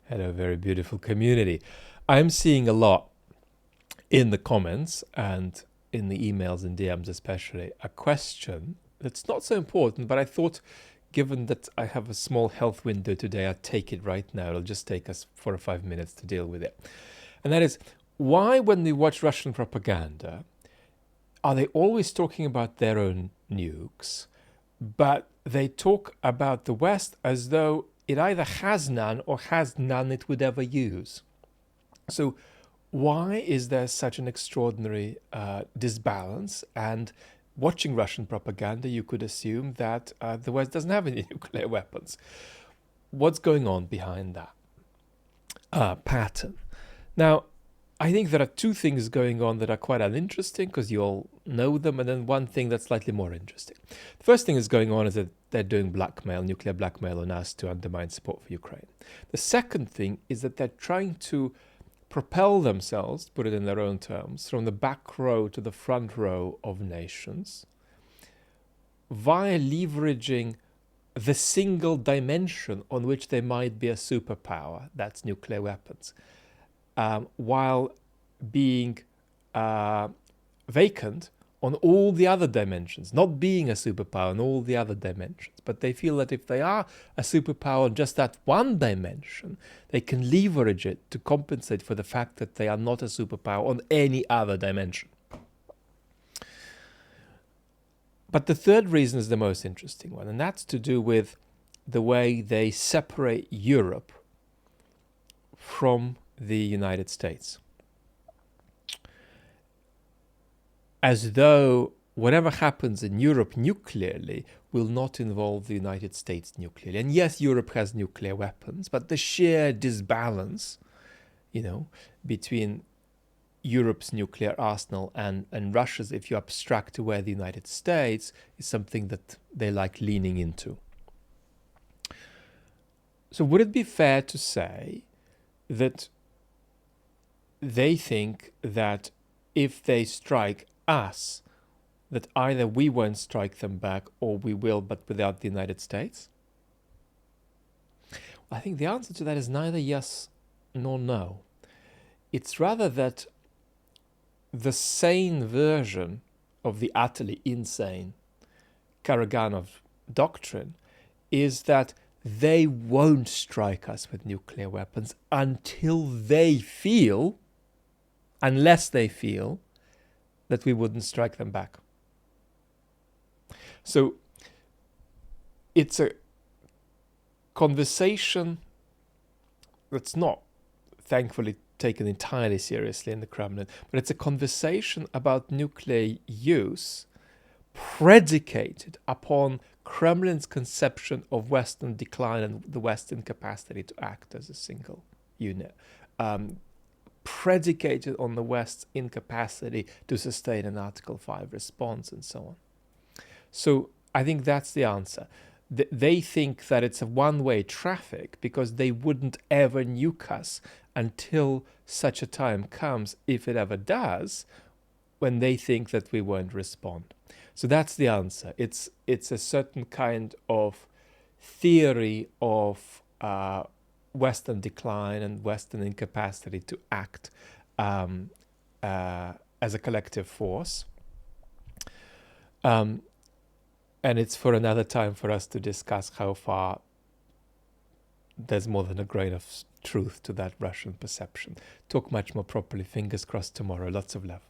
Hello, very beautiful community. I'm seeing a lot in the comments and in the emails and DMs especially, a question that's not so important, but I thought given that I have a small health window today, I'll take it right now. It'll just take us 4 or 5 minutes to deal with it. And that is, why when we watch Russian propaganda, are they always talking about their own nukes, but they talk about the West as though it either has none or has none it would ever use? So why is there such an extraordinary disbalance? And watching Russian propaganda, you could assume that the West doesn't have any nuclear weapons. What's going on behind that pattern? Now, I think there are two things going on that are quite uninteresting because you all know them, and then one thing that's slightly more interesting. The first thing that's going on is that they're doing blackmail, nuclear blackmail on us to undermine support for Ukraine. The second thing is that they're trying to propel themselves, to put it in their own terms, from the back row to the front row of nations via leveraging the single dimension on which they might be a superpower, that's nuclear weapons, while being vacant on all the other dimensions, not being a superpower on all the other dimensions. But they feel that if they are a superpower on just that one dimension, they can leverage it to compensate for the fact that they are not a superpower on any other dimension. But the third reason is the most interesting one, and that's to do with the way they separate Europe from the United States. As though whatever happens in Europe nuclearly will not involve the United States nuclearly. And yes, Europe has nuclear weapons, but the sheer disbalance, between Europe's nuclear arsenal and Russia's, if you abstract away the United States, is something that they like leaning into. So would it be fair to say that they think that if they strike us, that either we won't strike them back or we will, but without the United States? I think the answer to that is neither yes nor no. It's rather that the sane version of the utterly insane Karaganov doctrine is that they won't strike us with nuclear weapons unless they feel that we wouldn't strike them back. So it's a conversation that's not, thankfully, taken entirely seriously in the Kremlin, but it's a conversation about nuclear use predicated upon Kremlin's conception of Western decline and the Western capacity to act as a single unit, predicated on the West's incapacity to sustain an Article 5 response and so on. So I think that's the answer. They think that it's a one-way traffic because they wouldn't ever nuke us until such a time comes, if it ever does, when they think that we won't respond. So that's the answer. It's a certain kind of theory of Western decline and Western incapacity to act as a collective force. And it's for another time for us to discuss how far there's more than a grain of truth to that Russian perception. Talk much more properly. Fingers crossed tomorrow. Lots of love.